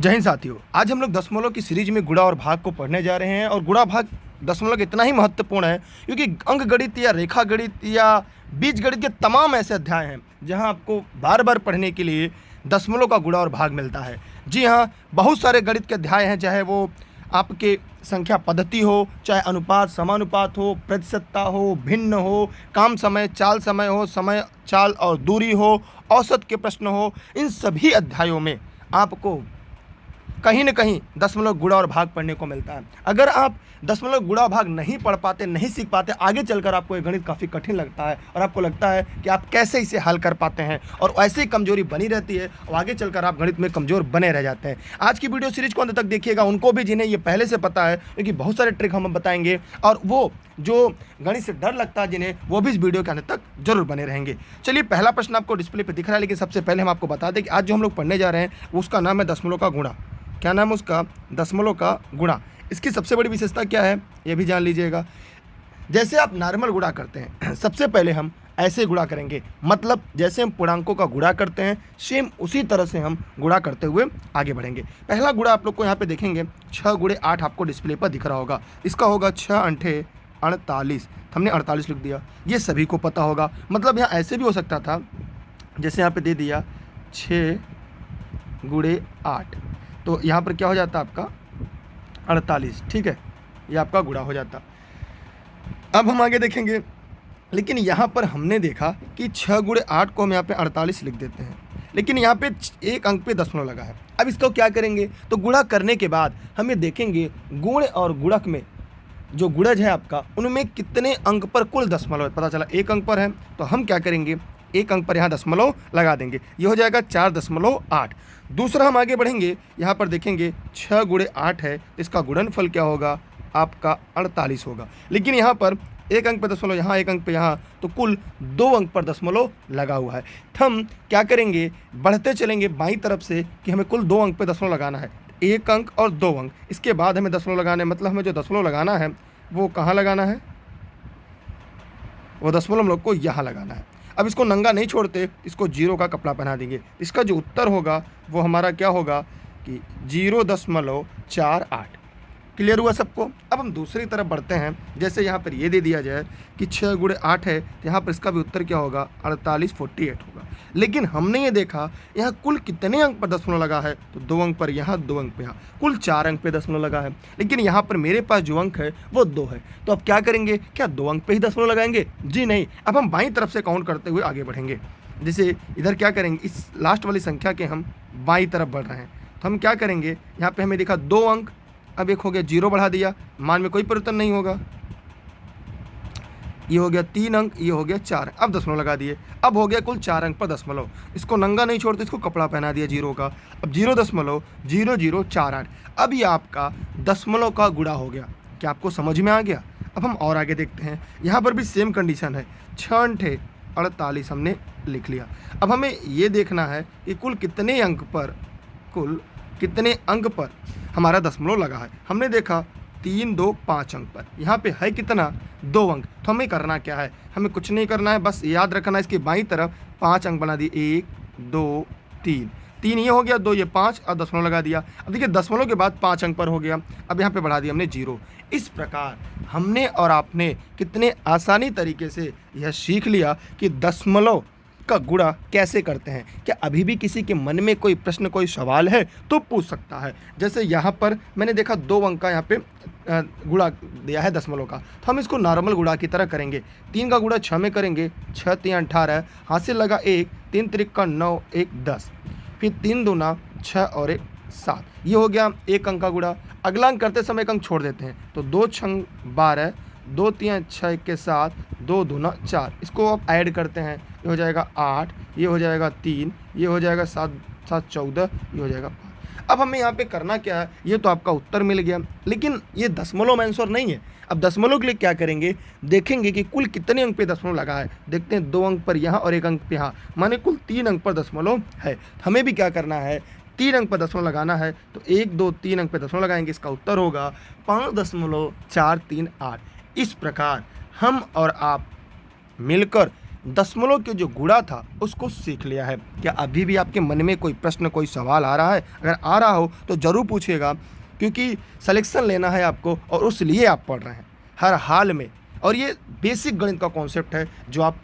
जय हिंद साथियों, आज हम लोग दशमलव की सीरीज में गुणा और भाग को पढ़ने जा रहे हैं। और गुणा भाग दशमलव इतना ही महत्वपूर्ण है क्योंकि अंक गणित या रेखा गणित या बीज गणित के तमाम ऐसे अध्याय हैं जहां आपको बार बार पढ़ने के लिए दशमलव का गुणा और भाग मिलता है। जी हाँ, बहुत सारे गणित के अध्याय हैं, चाहे वो आपके संख्या पद्धति हो, चाहे अनुपात समानुपात हो, प्रतिशतता हो, भिन्न हो, काम समय हो, समय चाल और दूरी हो, औसत के प्रश्न हो। इन सभी अध्यायों में आपको कहीं न कहीं दशमलव गुणा और भाग पढ़ने को मिलता है। अगर आप दशमलव गुणा भाग नहीं पढ़ पाते, नहीं सीख पाते, आगे चलकर आपको ये गणित काफ़ी कठिन लगता है और आपको लगता है कि आप कैसे इसे हल कर पाते हैं, और ऐसे ही कमजोरी बनी रहती है और आगे चलकर आप गणित में कमज़ोर बने रह जाते हैं। आज की वीडियो सीरीज को अंत तक देखिएगा, उनको भी जिन्हें ये पहले से पता है, क्योंकि बहुत सारे ट्रिक हम बताएंगे, और वो जो गणित से डर लगता है जिन्हें, वो भी इस वीडियो के अंत तक जरूर बने रहेंगे। चलिए, पहला प्रश्न आपको डिस्प्ले पर दिख रहा है, लेकिन सबसे पहले हम आपको बता दें कि आज जो हम लोग पढ़ने जा रहे हैं उसका नाम है दशमलव का गुणा। क्या नाम है उसका? दशमलव का गुणा। इसकी सबसे बड़ी विशेषता क्या है ये भी जान लीजिएगा। जैसे आप नॉर्मल गुणा करते हैं, सबसे पहले हम ऐसे गुणा करेंगे, मतलब जैसे हम पूर्णांकों का गुणा करते हैं सेम उसी तरह से हम गुणा करते हुए आगे बढ़ेंगे। पहला गुणा आप लोग को यहाँ पे देखेंगे 6 गुणे 8 आपको डिस्प्ले पर दिख रहा होगा। इसका होगा 6 अंठे 48। हमने 48 लिख दिया, ये सभी को पता होगा। मतलब यहाँ ऐसे भी हो सकता था, जैसे यहाँ पे दे दिया 6 गुणे 8, तो यहाँ पर क्या हो जाता आपका 48। ठीक है, ये आपका गुणा हो जाता। अब हम आगे देखेंगे, लेकिन यहाँ पर हमने देखा कि 6 गुणे 8 को हम यहाँ पे 48 लिख देते हैं, लेकिन यहाँ पे एक अंक पे दशमलव लगा है। अब इसको क्या करेंगे, तो गुणा करने के बाद हमें देखेंगे गुण और गुणक में जो गुणज है आपका, उनमें कितने अंक पर कुल दशमलव है। पता चला एक अंक पर है, तो हम क्या करेंगे, एक अंक पर यहाँ दशमलव लगा देंगे, ये हो जाएगा 4.8। दूसरा हम आगे बढ़ेंगे, यहाँ पर देखेंगे 6 गुणे 8 है, इसका गुणनफल क्या होगा आपका 48 होगा। लेकिन यहाँ पर एक अंक पर दशमलव, यहाँ एक अंक पे यहाँ, तो कुल 2 अंक पर दशमलव लगा हुआ है। तो हम क्या करेंगे, बढ़ते चलेंगे बाईं तरफ से कि हमें कुल 2 अंक पर दशमलव लगाना है, एक अंक और 2 अंक। इसके बाद हमें दशमलव लगाना है, मतलब हमें जो दशमलव लगाना है वो कहाँ लगाना है, वो दशमलव हम लोग को यहाँ लगाना है। अब इसको नंगा नहीं छोड़ते, इसको 0 का कपड़ा पहना देंगे। इसका जो उत्तर होगा वो हमारा क्या होगा कि 0.48। क्लियर हुआ सबको? अब हम दूसरी तरफ बढ़ते हैं। जैसे यहाँ पर ये दे दिया जाए कि 6 गुणे 8 है, तो यहाँ पर इसका भी उत्तर क्या होगा 48 होगा। लेकिन हमने ये देखा यहाँ कुल कितने अंक पर दशमलव लगा है, तो 2 अंक पर यहाँ, 2 अंक पे यहाँ, कुल 4 अंक पे दशमलव लगा है। लेकिन यहाँ पर मेरे पास जो अंक है वो 2 है, तो अब क्या करेंगे, क्या 2 अंक पे ही दशमलव लगाएंगे? जी नहीं, अब हम बाईं तरफ से काउंट करते हुए आगे बढ़ेंगे। जैसे इधर क्या करेंगे, इस लास्ट वाली संख्या के हम बाईं तरफ बढ़ रहे हैं, तो हम क्या करेंगे, यहाँ पर हमें दिखा 2 अंक, अब एक हो गया 0 बढ़ा दिया, मान में कोई परिवर्तन नहीं होगा, ये हो गया 3 अंक, ये हो गया 4, अब दशमलव लगा दिए, अब हो गया कुल 4 अंक पर दशमलव। इसको नंगा नहीं छोड़ते, इसको कपड़ा पहना दिया 0 का, अब 0.0048। अब ये आपका दशमलव का गुणा हो गया। क्या आपको समझ में आ गया? अब हम और आगे देखते हैं, यहाँ पर भी सेम कंडीशन है, 6 अंठे 48 हमने लिख लिया। अब हमें ये देखना है कि कुल कितने अंक पर हमारा दशमलव लगा है। हमने देखा 3, 2, 5 अंक पर, यहाँ पे है कितना 2 अंक। तो हमें करना क्या है, हमें कुछ नहीं करना है, बस याद रखना है इसकी बाईं तरफ 5 अंक बना दिए, 1, 2, 3, 3 ये हो गया, 2 ये 5, और दशमलव लगा दिया। अब देखिए दशमलव के बाद 5 अंक पर हो गया, अब यहाँ पे बढ़ा दिया हमने 0। इस प्रकार हमने और आपने कितने आसानी तरीके से यह सीख लिया कि दशमलव का गुणा कैसे करते हैं। क्या अभी भी किसी के मन में कोई प्रश्न, कोई सवाल है तो पूछ सकता है। जैसे यहाँ पर मैंने देखा 2 अंक का यहाँ पे गुणा दिया है दशमलव का, तो हम इसको नॉर्मल गुणा की तरह करेंगे। 3 का गुणा 6 में करेंगे, 6 3 18, हाथ से लगा 1, 3 त्रिक 9, 1 10, फिर 3 दूना 6 और 1 7, ये हो गया एक अंक का गुणा। अगला अंक करते समय एक अंक छोड़ देते हैं, तो 2 6 12, 2 3 6 के 7, 2 दूना 4, इसको आप ऐड करते हैं, ये हो जाएगा 8, ये हो जाएगा 3, ये हो जाएगा 7 7 14, ये हो जाएगा 5। अब हमें यहाँ पे करना क्या है, ये तो आपका उत्तर मिल गया, लेकिन ये दशमलव में आंसर नहीं है। अब दशमलव के लिए क्या करेंगे, देखेंगे कि कुल कितने अंक पे दशमलव लगा है। देखते हैं 2 अंक पर यहाँ और 1 अंक पे यहाँ, माने कुल 3 अंक पर दशमलव है। हमें भी क्या करना है, 3 अंक पर दशमलव लगाना है, तो 1 2 3 अंक पर दशमलव लगाएंगे, इसका उत्तर होगा 5.438। इस प्रकार हम और आप मिलकर दशमलव के जो गुणा था उसको सीख लिया है। क्या अभी भी आपके मन में कोई प्रश्न, कोई सवाल आ रहा है? अगर आ रहा हो तो ज़रूर पूछिएगा, क्योंकि सिलेक्शन लेना है आपको और उसलिए आप पढ़ रहे हैं हर हाल में। और ये बेसिक गणित का कॉन्सेप्ट है जो आप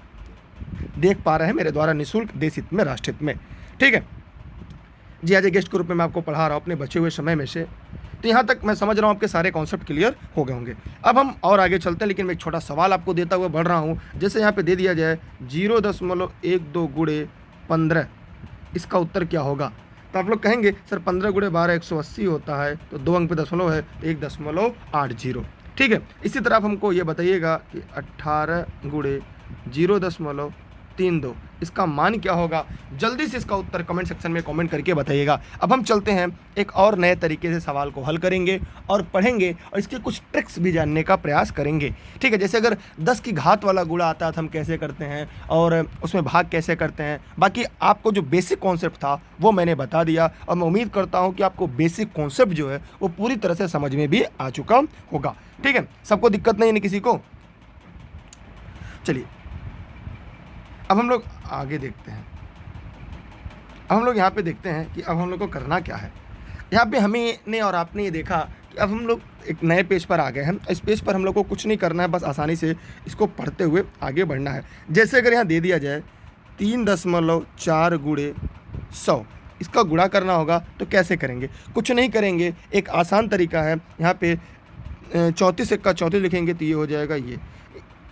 देख पा रहे हैं मेरे द्वारा निःशुल्क देश हित में, राष्ट्र हित में। ठीक है जी, आज गेस्ट के रूप में मैं आपको पढ़ा रहा हूँ अपने बचे हुए समय में से। तो यहाँ तक मैं समझ रहा हूँ आपके सारे कॉन्सेप्ट क्लियर हो गए होंगे। अब हम और आगे चलते हैं, लेकिन मैं एक छोटा सवाल आपको देता हुआ बढ़ रहा हूँ। जैसे यहाँ पे दे दिया जाए 0.12 गुणे 15, इसका उत्तर क्या होगा? तो आप लोग कहेंगे सर 15 गुणे 12 180 होता है, तो 2 अंक पे दशमलव है, 1.80। ठीक है, इसी तरह आप हमको ये बताइएगा कि 18 गुणे 0.32, इसका मान क्या होगा? जल्दी से इसका उत्तर कमेंट सेक्शन में कमेंट करके बताइएगा। अब हम चलते हैं, एक और नए तरीके से सवाल को हल करेंगे और पढ़ेंगे और इसके कुछ ट्रिक्स भी जानने का प्रयास करेंगे। ठीक है, जैसे अगर 10 की घात वाला गुणा आता है तो हम कैसे करते हैं और उसमें भाग कैसे करते हैं। बाकी आपको जो बेसिक कॉन्सेप्ट था वो मैंने बता दिया और मैं उम्मीद करता हूँ कि आपको बेसिक कॉन्सेप्ट जो है वो पूरी तरह से समझ में भी आ चुका होगा। ठीक है, सबको दिक्कत नहीं है किसी को? चलिए अब हम लोग आगे देखते हैं। अब हम लोग यहाँ पे देखते हैं कि अब हम लोग को करना क्या है। यहाँ पे हमें ने और आपने ये देखा कि अब हम लोग एक नए पेज पर आ गए हैं। इस पेज पर हम लोग को कुछ नहीं करना है, बस आसानी से इसको पढ़ते हुए आगे बढ़ना है। जैसे अगर यहाँ दे दिया जाए 3.4 गुणे 100, इसका गुणा करना होगा तो कैसे करेंगे? कुछ नहीं करेंगे, एक आसान तरीका है। यहाँ पे 34 का 34 लिखेंगे तो ये हो जाएगा, ये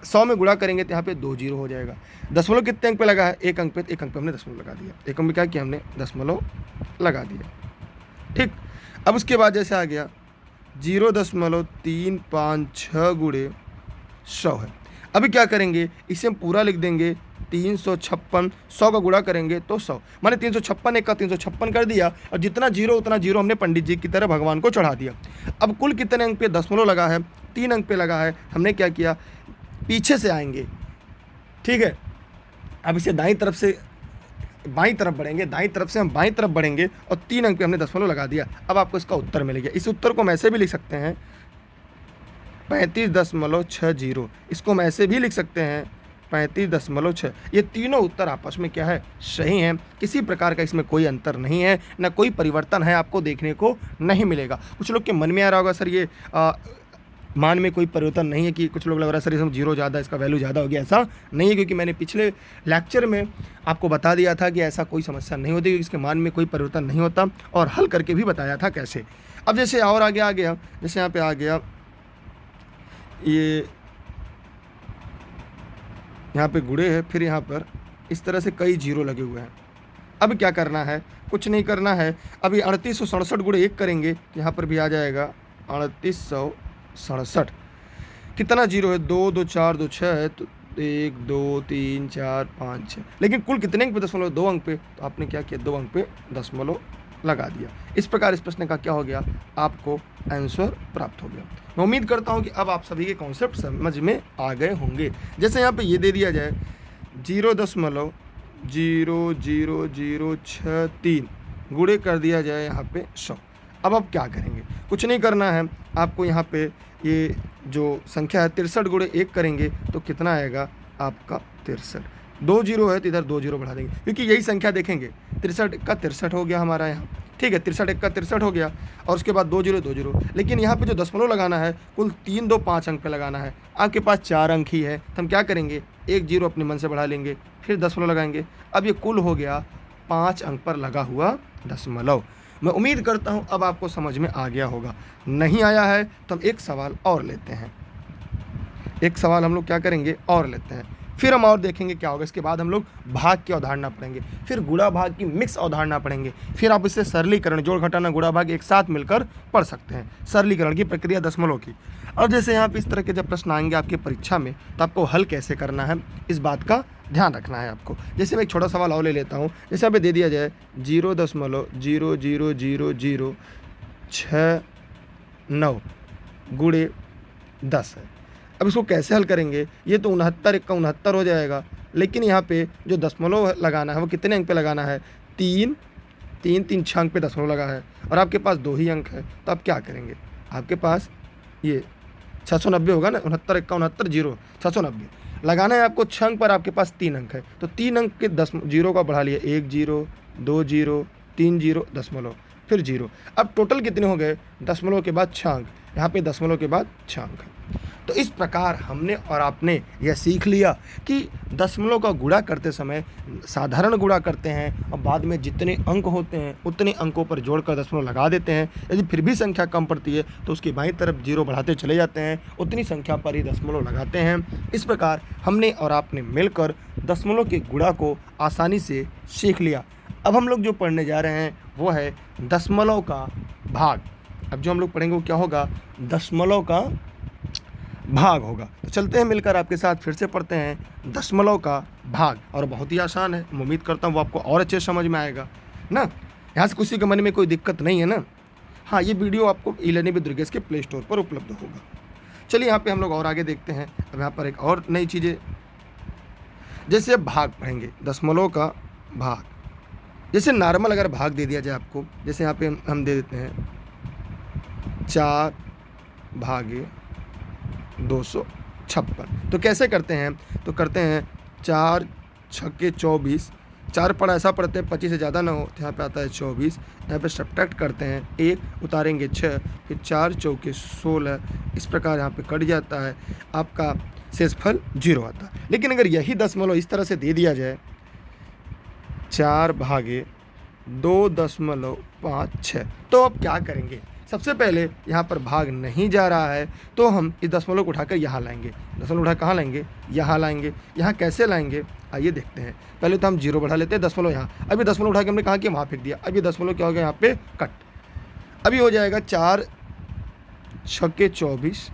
100 में गुणा करेंगे तो यहाँ पे 2 जीरो हो जाएगा। दशमलव कितने अंक पे लगा है? एक अंक पे, एक अंक पे हमने दशमलव लगा दिया। एक अंक में क्या किया हमने? दशमलव लगा दिया। ठीक, अब उसके बाद जैसे आ गया 0.356 गुणे 100 है। अभी क्या करेंगे? इसे हम पूरा लिख देंगे 356। 100 का गुणा करेंगे तो 100, माने 356 एक का 356 कर दिया और जितना जीरो उतना जीरो हमने पंडित जी की तरह भगवान को चढ़ा दिया। अब कुल कितने अंक पे दशमलव लगा है? 3 अंक पे लगा है। हमने क्या किया? पीछे से आएंगे। ठीक है, अब इसे दाईं तरफ से बाईं तरफ बढ़ेंगे, दाईं तरफ से हम बाईं तरफ बढ़ेंगे और 3 अंक पे हमने दशमलव लगा दिया। अब आपको इसका उत्तर मिलेगा। इस उत्तर को हम ऐसे भी लिख सकते हैं 35.60। इसको हम ऐसे भी लिख सकते हैं 35.6। ये तीनों उत्तर आपस में क्या है? सही हैं। किसी प्रकार का इसमें कोई अंतर नहीं है, ना कोई परिवर्तन है, आपको देखने को नहीं मिलेगा। कुछ लोग के मन में आ रहा होगा सर ये मान में कोई परिवर्तन नहीं है, कि कुछ लोग लग रहा है सर इसमें जीरो ज़्यादा, इसका वैल्यू ज़्यादा हो गया। ऐसा नहीं है, क्योंकि मैंने पिछले लेक्चर में आपको बता दिया था कि ऐसा कोई समस्या नहीं होती, क्योंकि इसके मान में कोई परिवर्तन नहीं होता और हल करके भी बताया था कैसे। अब जैसे और आगे आ गया, जैसे यहाँ पे आ गया ये, यहाँ पे गुणे है, फिर यहाँ पर इस तरह से कई जीरो लगे हुए हैं। अब क्या करना है? कुछ नहीं करना है। अभी 3867 गुणे 1 करेंगे तो यहाँ पर भी आ जाएगा 3867। कितना जीरो है? 2 2 4 2 6 है, तो 1 2 3 4 5 6। लेकिन कुल कितने अंक पे दशमलव? 2 अंक पे। तो आपने क्या किया? 2 अंक पे दशमलव लगा दिया। इस प्रकार इस प्रश्न का क्या हो गया? आपको आंसर प्राप्त हो गया। मैं उम्मीद करता हूँ कि अब आप सभी के कॉन्सेप्ट समझ में आ गए होंगे। जैसे यहाँ पे ये दे दिया जाए 0.000063 गुणे कर दिया जाए यहाँ पे 100। अब आप क्या करेंगे? कुछ नहीं करना है आपको। यहाँ पे ये जो संख्या है 63 गुणे 1 करेंगे तो कितना आएगा आपका? 63। 2 जीरो है तो इधर 2 जीरो बढ़ा देंगे, क्योंकि यही संख्या देखेंगे। 63 का 63 हो गया हमारा यहाँ। ठीक है, 63 का 63 हो गया और उसके बाद 2 जीरो 2 जीरो। लेकिन यहाँ पे जो दशमलव लगाना है कुल 3 2 5 अंक पे लगाना है। आपके पास 4 अंक ही है, तो हम क्या करेंगे? 1 जीरो अपने मन से बढ़ा लेंगे, फिर दशमलव लगाएंगे। अब ये कुल हो गया 5 अंक पर लगा हुआ दशमलव। मैं उम्मीद करता हूँ अब आपको समझ में आ गया होगा। नहीं आया है तो हम एक सवाल और लेते हैं। एक सवाल हम लोग क्या करेंगे? और लेते हैं, फिर हम और देखेंगे क्या होगा। इसके बाद हम लोग भाग की अवधारणा पढ़ेंगे, फिर गुणा भाग की मिक्स अवधारणा पढ़ेंगे, फिर आप इससे सरलीकरण, जोड़ घटाना, गुणा भाग एक साथ मिलकर पढ़ सकते हैं। सरलीकरण की प्रक्रिया दशमलव की। और जैसे यहाँ पे इस तरह के जब प्रश्न आएंगे आपकी परीक्षा में तो आपको हल कैसे करना है इस बात का ध्यान रखना है आपको। जैसे मैं एक छोटा सवाल और ले लेता हूँ। जैसे यहाँ पे दे दिया जाए 0.000069 गुणे 10 है। अब इसको कैसे हल करेंगे? ये तो 69 1 का 69 हो जाएगा, लेकिन यहाँ पे जो दशमलव लगाना है वो कितने अंक पे लगाना है? 3 3 3 6 अंक पे दशमलव लगा है और आपके पास 2 ही अंक है। तो आप क्या करेंगे? आपके पास ये 690 होगा ना, 69 1 का 69 जीरो 690। लगाना है आपको 6 अंक पर, आपके पास 3 अंक है तो 3 अंक के 10 जीरो का बढ़ा लिया, 1 जीरो, 2 जीरो, 3 जीरो, दशमलव, फिर जीरो। अब टोटल कितने हो गए? दशमलव के बाद 6 अंक, यहाँ पे दशमलव के बाद 6 अंक है। तो इस प्रकार हमने और आपने यह सीख लिया कि दशमलव का गुणा करते समय साधारण गुणा करते हैं और बाद में जितने अंक होते हैं उतने अंकों पर जोड़कर दशमलव लगा देते हैं। यदि फिर भी संख्या कम पड़ती है तो उसकी बाईं तरफ जीरो बढ़ाते चले जाते हैं, उतनी संख्या पर ही दशमलव लगाते हैं। इस प्रकार हमने और आपने मिलकर दशमलव के गुणा को आसानी से सीख लिया। अब हम लोग जो पढ़ने जा रहे हैं वो है दशमलव का भाग। अब जो हम लोग पढ़ेंगे वो क्या होगा? दशमलव का भाग होगा। तो चलते हैं मिलकर आपके साथ फिर से पढ़ते हैं दशमलव का भाग। और बहुत ही आसान है, मैं उम्मीद करता हूँ वो आपको और अच्छे समझ में आएगा ना। यहाँ से किसी के मन में कोई दिक्कत नहीं है ना। हाँ, ये वीडियो आपको ई-लर्निंग विद दुर्गेश के प्ले स्टोर पर उपलब्ध होगा। चलिए यहाँ पे हम लोग और आगे देखते हैं। अब यहाँ पर एक और नई चीज़ें, जैसे अब भाग पढ़ेंगे, दशमलव का भाग। जैसे नॉर्मल अगर भाग दे दिया जाए आपको, जैसे यहाँ पे हम दे देते हैं 4 भागे 256। तो कैसे करते हैं? तो करते हैं 4 छक्के 24, 4 पढ़ा ऐसा पढ़ते हैं 25 से ज़्यादा ना हो, तो यहाँ पे आता है 24। यहाँ पे सब्ट्रैक्ट करते हैं, 1 उतारेंगे 6, फिर 4 चौके 16। इस प्रकार यहाँ पे कट जाता है, आपका शेषफल 0 आता है। लेकिन अगर यही दशमलव इस तरह से दे दिया जाए 4 भागे 2.56, तो अब क्या करेंगे? सबसे पहले यहाँ पर भाग नहीं जा रहा है तो हम इस दशमलव को उठाकर यहाँ लाएंगे। दशमलव उठा कहाँ लाएंगे? यहाँ लाएंगे। यहाँ कैसे लाएंगे आइए देखते हैं। पहले तो हम जीरो बढ़ा लेते हैं, दशमलव यहाँ। अभी दशमलव उठा के हमने कहा कि वहाँ फेंक दिया। अभी दशमलव क्या हो गया? यहाँ पे कट। अभी हो जाएगा 4 छक्के 24,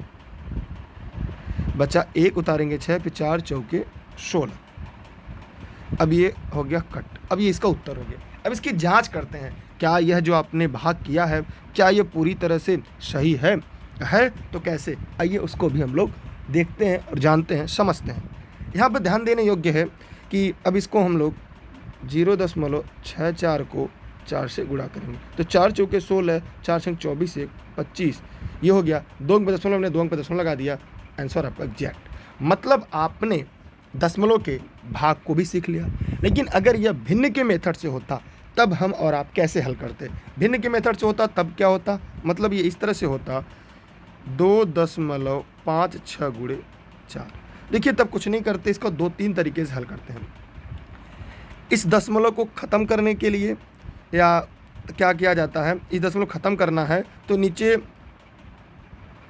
बचा 1 उतारेंगे 6, फिर 4 चौके 16। अब ये हो गया कट। अब ये इसका उत्तर हो गया। अब इसकी जांच करते हैं, क्या यह जो आपने भाग किया है क्या ये पूरी तरह से सही है? तो कैसे? आइए उसको भी हम लोग देखते हैं और जानते हैं, समझते हैं। यहाँ पर ध्यान देने योग्य है कि अब इसको हम लोग 0.64 को 4 से गुणा करेंगे तो 4 चौके 16, 4 छंग 24, 1 25। ये हो गया। 2 अंक पे दशमलव, हमने 2 अंक पे दशमलव लगा दिया, आंसर आपका एग्जैक्ट। मतलब आपने दशमलव के भाग को भी सीख लिया। लेकिन अगर यह भिन्न के मेथड से होता तब हम और आप कैसे हल करते? भिन्न के मेथड से होता तब क्या होता? मतलब ये इस तरह से होता 2.56 गुणे 4। देखिए तब कुछ नहीं करते, इसको 2-3 तरीके से हल करते हैं। इस दशमलव को ख़त्म करने के लिए या क्या किया जाता है, इस दशमलव ख़त्म करना है तो नीचे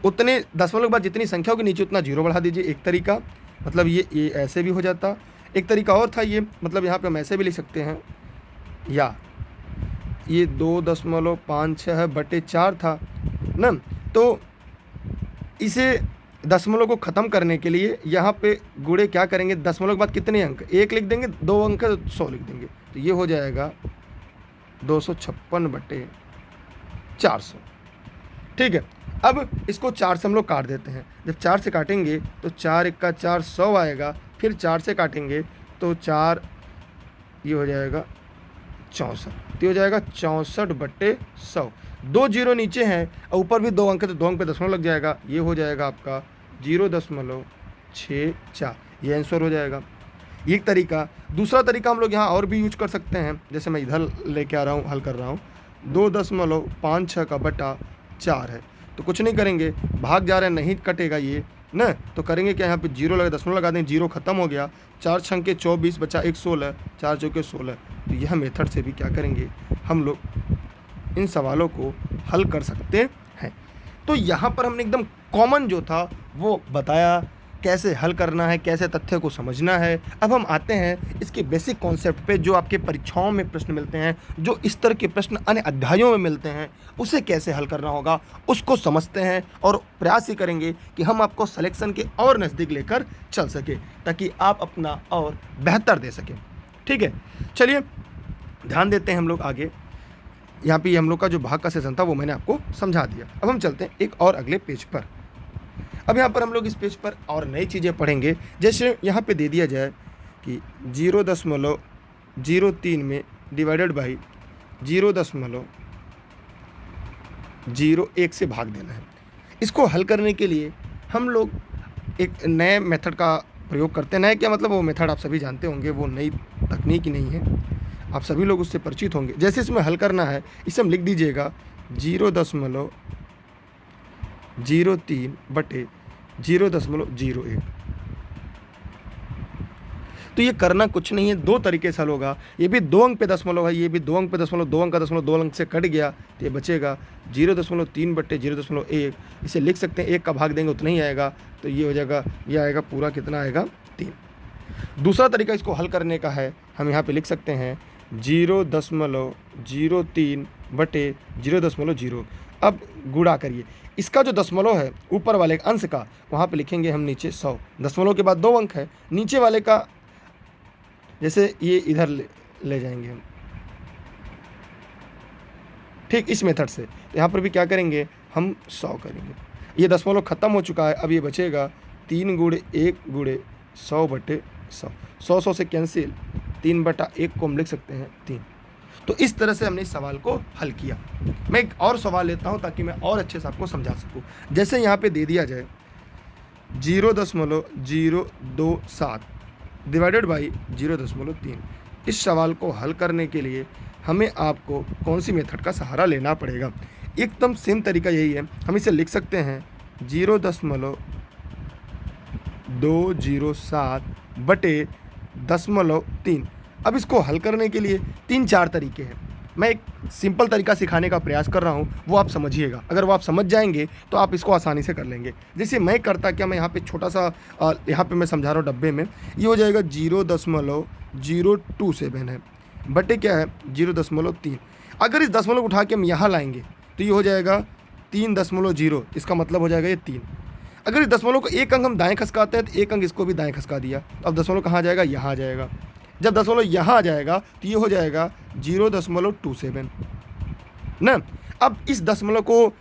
उतने दशमलव के बाद जितनी संख्या होगी नीचे उतना जीरो बढ़ा दीजिए, एक तरीका। मतलब ये ऐसे भी हो जाता। एक तरीका और था ये, मतलब यहाँ पे हम ऐसे भी लिख सकते हैं, या ये 2.56 बटे 4 था ना। तो इसे दशमलव को ख़त्म करने के लिए यहाँ पे गुणे क्या करेंगे? दशमलव के बाद कितने अंक? 1 लिख देंगे, 2 अंक 100 लिख देंगे, तो ये हो जाएगा 256 बटे 400। ठीक है। अब इसको 4 से हम लोग काट देते हैं। जब 4 से काटेंगे तो 4 1 का 4 100 आएगा। फिर 4 से काटेंगे तो 4 ये हो जाएगा 64, तो हो जाएगा 64 बटे 100। 2 जीरो नीचे हैं और ऊपर भी 2 अंक है तो 2 अंक पे दशमलव लग जाएगा। ये हो जाएगा आपका 0.64, ये आंसर हो जाएगा। ये एक तरीका। दूसरा तरीका हम लोग यहाँ और भी यूज कर सकते हैं, जैसे मैं इधर लेके आ रहा हूँ, हल कर रहा हूँ। 2.56 का बटा 4 है तो कुछ नहीं करेंगे, भाग जा रहे हैं, नहीं कटेगा ये ना, तो करेंगे क्या? यहाँ पे जीरो लगा, दशमलव लगा दें, जीरो खत्म हो गया। 4 छंके 24, बचा 1 16, 4 चौके 16। तो यह मेथड से भी क्या करेंगे हम लोग इन सवालों को हल कर सकते हैं। तो यहाँ पर हमने एकदम कॉमन जो था वो बताया, कैसे हल करना है, कैसे तथ्य को समझना है। अब हम आते हैं इसके बेसिक कॉन्सेप्ट पे, जो आपके परीक्षाओं में प्रश्न मिलते हैं, जो इस तरह के प्रश्न अन्य अध्यायों में मिलते हैं, उसे कैसे हल करना होगा उसको समझते हैं और प्रयास ही करेंगे कि हम आपको सिलेक्शन के और नज़दीक लेकर चल सके, ताकि आप अपना और बेहतर दे सकें। ठीक है, चलिए ध्यान देते हैं हम लोग आगे। यहाँ पे हम लोग का जो भाग का सेशन था वो मैंने आपको समझा दिया। अब हम चलते हैं एक और अगले पेज पर। अब यहाँ पर हम लोग इस पेज पर और नई चीज़ें पढ़ेंगे। जैसे यहाँ पे दे दिया जाए कि 0.03 में डिवाइडेड बाई 0.01 से भाग देना है। इसको हल करने के लिए हम लोग एक नए मेथड का प्रयोग करते हैं। क्या मतलब वो मेथड आप सभी जानते होंगे, वो नई तकनीक ही नहीं है, आप सभी लोग उससे परिचित होंगे। जैसे इसमें हल करना है, इसे हम लिख दीजिएगा 0.03/0.01। तो ये करना कुछ नहीं है, दो तरीके से हल होगा। ये भी 2 अंक पे दशमलव है, ये भी 2 अंक पे दशमलव, 2 अंक का दशमलव 2 अंक से कट गया तो ये बचेगा 0.3/0.1। इसे लिख सकते हैं, 1 का भाग देंगे उतना ही आएगा, तो ये हो जाएगा, ये आएगा पूरा कितना आएगा 3। दूसरा तरीका इसको हल करने का है, हम यहाँ पे लिख सकते हैं 0.03/0.0। अब गुणा करिए, इसका जो दशमलव है ऊपर वाले अंश का, वहाँ पे लिखेंगे हम नीचे 100। दशमलव के बाद 2 अंक है, नीचे वाले का जैसे ये इधर ले जाएंगे हम, ठीक इस मेथड से। तो यहाँ पर भी क्या करेंगे, हम 100 करेंगे। ये दशमलव खत्म हो चुका है, अब ये बचेगा 3 × 1 × 100/100। 100 से कैंसिल, 3/1 को हम लिख सकते हैं 3। तो इस तरह से हमने इस सवाल को हल किया। मैं एक और सवाल लेता हूँ ताकि मैं और अच्छे से आपको समझा सकूँ। जैसे यहाँ पे दे दिया जाए 0.027 डिवाइडेड बाई 0.3। इस सवाल को हल करने के लिए हमें आपको कौन सी मेथड का सहारा लेना पड़ेगा? एकदम सेम तरीका यही है, हम इसे लिख सकते हैं 0.207/3। अब इसको हल करने के लिए 3-4 तरीके हैं। मैं एक सिंपल तरीका सिखाने का प्रयास कर रहा हूँ, वो आप समझिएगा। अगर वो आप समझ जाएंगे तो आप इसको आसानी से कर लेंगे। जैसे मैं करता क्या, मैं यहाँ पे छोटा सा यहाँ पे मैं समझा रहा हूँ डब्बे में, ये हो जाएगा 0.027 है बटे क्या है 0.3। अगर इस दशमलव उठा के हम यहाँ लाएंगे तो ये हो जाएगा 3.0, इसका मतलब हो जाएगा ये 3। अगर इस दशमलव को एक अंक हम दाएँ खसकाते हैं तो एक अंक इसको भी दाएँ खसका दिया, तो अब दशमलव कहाँ जाएगा, यहाँ आ जाएगा। जब दशमलव यहाँ आ जाएगा तो ये हो जाएगा 0.27 ना। अब इस दशमलव को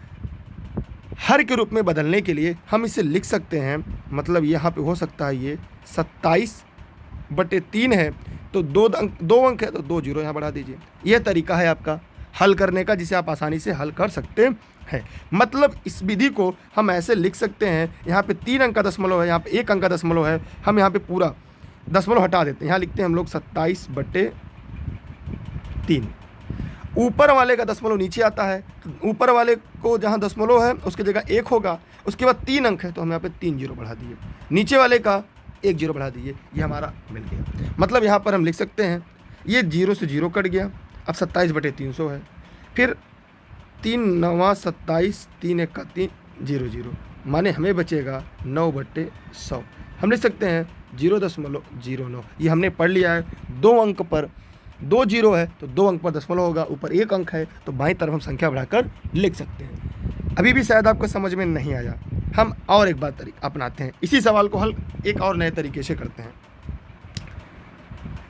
हर के रूप में बदलने के लिए हम इसे लिख सकते हैं, मतलब यहाँ पे हो सकता है ये 27/3 है, तो 2 अंक है तो 2 जीरो यहाँ बढ़ा दीजिए। यह तरीका है आपका हल करने का, जिसे आप आसानी से हल कर सकते हैं। मतलब इस विधि को हम ऐसे लिख सकते हैं, यहाँ पे 3 अंक का दशमलव है, यहाँ पे 1 अंक का दशमलव है, हम यहाँ पे पूरा दशमलव हटा देते हैं, यहाँ लिखते हैं हम लोग 27/3। ऊपर वाले का दशमलव नीचे आता है, ऊपर वाले को जहाँ दशमलव है उसकी जगह 1 होगा, उसके बाद 3 अंक है तो हम यहाँ पे 3 जीरो बढ़ा दिए, नीचे वाले का 1 जीरो बढ़ा दीजिए, ये हमारा मिल गया। मतलब यहाँ पर हम लिख सकते हैं ये 0 से 0 कट गया, अब 27/300 है, फिर 3 9 27, 3 1 3 0 0, माने हमें बचेगा 9/100। हम लिख सकते हैं 0.09। ये हमने पढ़ लिया है। 2 अंक पर 2 जीरो है तो 2 अंक पर दशमलव होगा, ऊपर 1 अंक है तो बाईं तरफ हम संख्या बढ़ाकर लिख सकते हैं। अभी भी शायद आपको समझ में नहीं आया, हम और एक बात अपनाते हैं, इसी सवाल को हल एक और नए तरीके से करते हैं।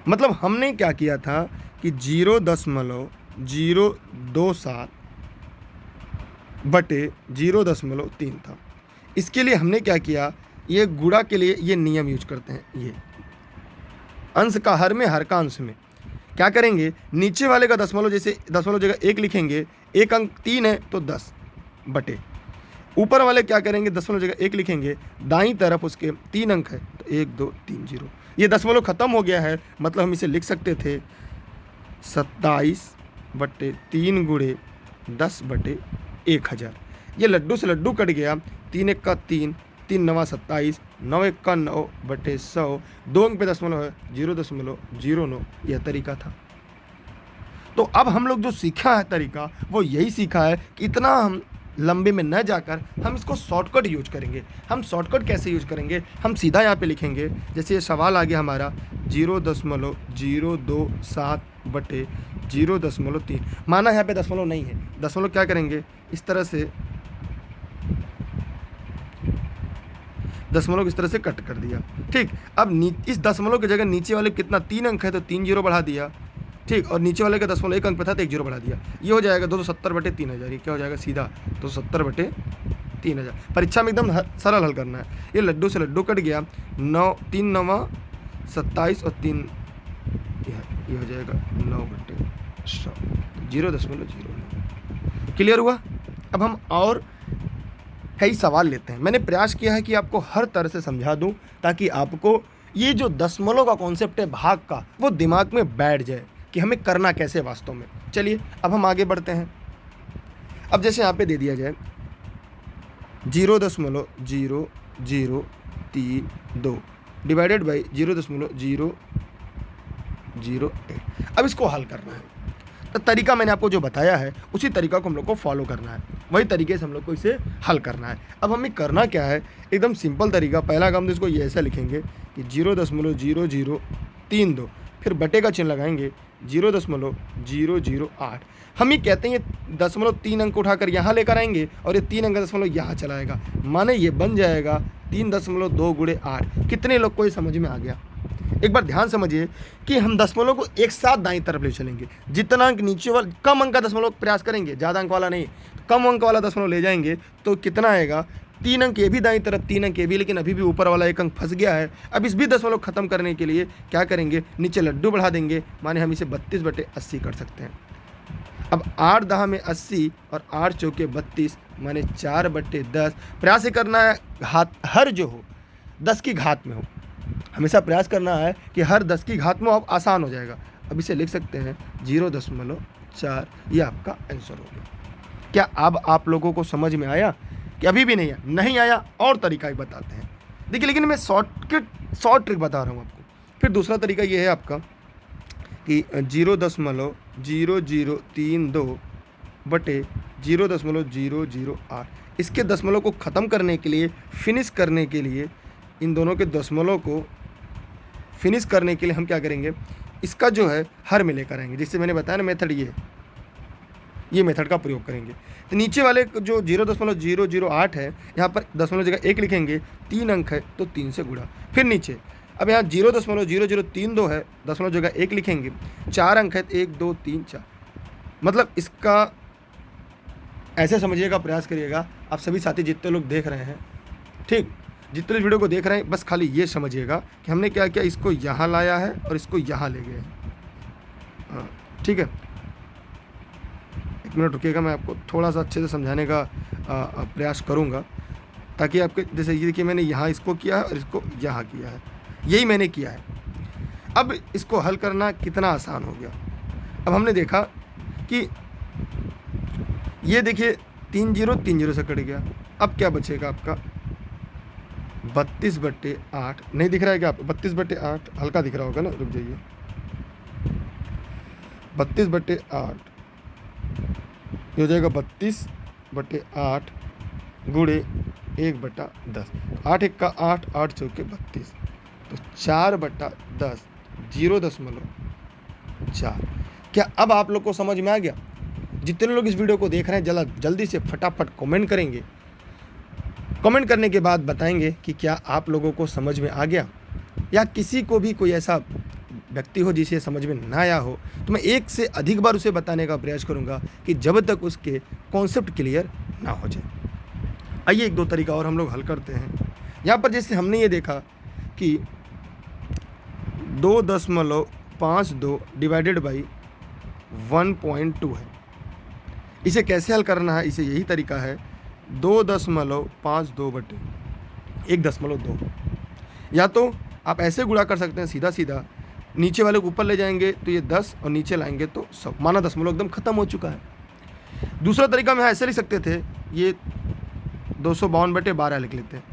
मतलब हमने क्या किया था कि 0.027/0.3 था। इसके लिए हमने क्या किया, ये गुणा के लिए ये नियम यूज करते हैं। ये अंश का हर में, हर का अंश में क्या करेंगे, नीचे वाले का दशमलव, जैसे दशमलव जगह 1 लिखेंगे, 1 अंक 3 है तो 10 बटे, ऊपर वाले क्या करेंगे, दशमलव जगह 1 लिखेंगे, दाईं तरफ उसके 3 अंक है तो 1 2 3 0। ये दशमलव खत्म हो गया है, मतलब हम इसे लिख सकते थे 27/3 × 10/1000। ये लड्डू से लड्डू कट गया, 3 1 का 3, 3 9 27, 9 1 का 9/100, 2 अंक पे दशमलव है 0.09। यह तरीका था। तो अब हम लोग जो सीखा है तरीका, वो यही सीखा है कि इतना हम लंबे में न जाकर हम इसको शॉर्टकट यूज करेंगे। हम शॉर्टकट कैसे यूज करेंगे, हम सीधा यहाँ पे लिखेंगे, जैसे ये सवाल आ गया हमारा 0.027/0.3, माना यहाँ पे दशमलव नहीं है, दशमलव क्या करेंगे, इस तरह से दशमलव इस तरह से कट कर दिया। ठीक, अब इस दशमलव की जगह नीचे वाले कितना 3 अंक है तो 3 जीरो बढ़ा दिया। ठीक, और नीचे वाले का दशमलव 1 अंक पे था तो 1 जीरो बढ़ा दिया। ये हो जाएगा 270/3000। ये क्या हो जाएगा, सीधा 270/3000। परीक्षा में एकदम सरल हल करना है। ये लड्डू से लड्डू कट गया, 3 9 27 और 3, ये हो जाएगा 9/100, 0.09। क्लियर हुआ? अब हम और कई सवाल लेते हैं। मैंने प्रयास किया है कि आपको हर तरह से समझा दूं ताकि आपको ये जो दशमलव का कॉन्सेप्ट है भाग का, वो दिमाग में बैठ जाए कि हमें करना कैसे वास्तव में। चलिए अब हम आगे बढ़ते हैं। अब जैसे यहाँ पे दे दिया जाए 0.0032 डिवाइडेड बाई 0.0008। अब इसको हल करना है, तो तरीका मैंने आपको जो बताया है उसी तरीका को हम लोग को फॉलो करना है, वही तरीके से हम लोग को इसे हल करना है। अब हमें करना क्या है, एकदम सिंपल तरीका। पहला काम तो इसको ये ऐसा लिखेंगे कि 0.0032, फिर बटे का चिन्ह लगाएंगे 0.008। हम ये कहते हैं ये 0.3 अंक उठाकर यहाँ लेकर आएंगे और ये 3 अंक दशमलव यहाँ चलाएगा, माने ये बन जाएगा 3.2 गुणे 8। कितने लोग को ये समझ में आ गया? एक बार ध्यान समझिए कि हम दशमलव को एक साथ दाईं तरफ ले चलेंगे। जितना अंक नीचे वाला कम अंक का दशमलव प्रयास करेंगे, ज़्यादा अंक वाला नहीं, कम अंक वाला दशमलव ले जाएंगे तो कितना आएगा? 3 अंक ये भी दाईं तरफ, 3 अंक ये भी, लेकिन अभी भी ऊपर वाला 1 अंक फंस गया है। अब इस भी दशमलव खत्म करने के लिए क्या करेंगे, नीचे लड्डू बढ़ा देंगे, माने हम इसे 32/80 कर सकते हैं। अब 8 दहा में 80 और 8 चौके 32, माने 4/10। प्रयास करना है हर जो हो 10 की घात में हो, हमेशा प्रयास करना है कि हर 10 की घात में अब आसान हो जाएगा। अब इसे लिख सकते हैं 0.4। ये आपका आंसर हो गया। क्या अब आप लोगों को समझ में आया कि अभी भी नहीं आया? और तरीका ही बताते हैं, देखिए, लेकिन मैं शॉर्ट ट्रिक बता रहा हूँ आपको। फिर दूसरा तरीका ये है आपका कि 0.0032 बटे 0.008। इसके दशमलव को ख़त्म करने के लिए, फिनिश करने के लिए, इन दोनों के दशमलव को फिनिश करने के लिए हम क्या करेंगे, इसका जो है हर में लेकर आएंगे। जिससे मैंने बताया ना मेथड, ये मेथड का प्रयोग करेंगे। तो नीचे वाले जो 0.008 है, यहाँ पर दशमलव जगह 1 लिखेंगे, 3 अंक है तो 3 से गुणा। फिर नीचे अब यहाँ 0.0032 है, दशमलव जगह 1 लिखेंगे, 4 अंक है तो 1 2 3 4। मतलब इसका ऐसे समझिएगा, प्रयास करिएगा आप सभी साथी जितने लोग देख रहे हैं, ठीक, जितने वीडियो को देख रहे हैं, बस खाली ये समझिएगा कि हमने क्या किया, इसको यहाँ लाया है और इसको यहाँ ले गए हैं। हाँ ठीक है, 1 मिनट रुकिएगा, मैं आपको थोड़ा सा अच्छे से समझाने का प्रयास करूँगा, ताकि आपके जैसे ये देखिए मैंने यहाँ इसको किया है और इसको यहाँ किया है, यही मैंने किया है। अब इसको हल करना कितना आसान हो गया। अब हमने देखा कि ये देखिए 3 0 3 0 से कट गया। अब क्या बचेगा आपका 32/8। नहीं दिख रहा है क्या आपको? 32/8 हल्का दिख रहा होगा ना, रुक जाइए। 32/8 हो जाएगा 32/8 गुणे 1/10। 8 1 का 8, 8 चौके 32, तो 4/10, 0.4। क्या अब आप लोग को समझ में आ गया? जितने लोग इस वीडियो को देख रहे हैं जल्दी से फटाफट कमेंट करेंगे। कमेंट करने के बाद बताएंगे कि क्या आप लोगों को समझ में आ गया, या किसी को भी कोई ऐसा व्यक्ति हो जिसे समझ में ना आया हो, तो मैं 1 से अधिक बार उसे बताने का प्रयास करूंगा कि जब तक उसके कॉन्सेप्ट क्लियर ना हो जाए। आइए 1 2 तरीका और हम लोग हल करते हैं। यहाँ पर जैसे हमने ये देखा कि 2.52 डिवाइडेड बाई 1.2 है। इसे कैसे हल करना है, इसे यही तरीका है 2.52 बटे 1.2। या तो आप ऐसे गुणा कर सकते हैं सीधा सीधा, नीचे वाले को ऊपर ले जाएंगे तो ये 10 और नीचे लाएंगे तो 100, माना दशमलव एकदम खत्म हो चुका है। दूसरा तरीका हम ऐसे लिख सकते थे, ये 252/12 लिख लेते हैं।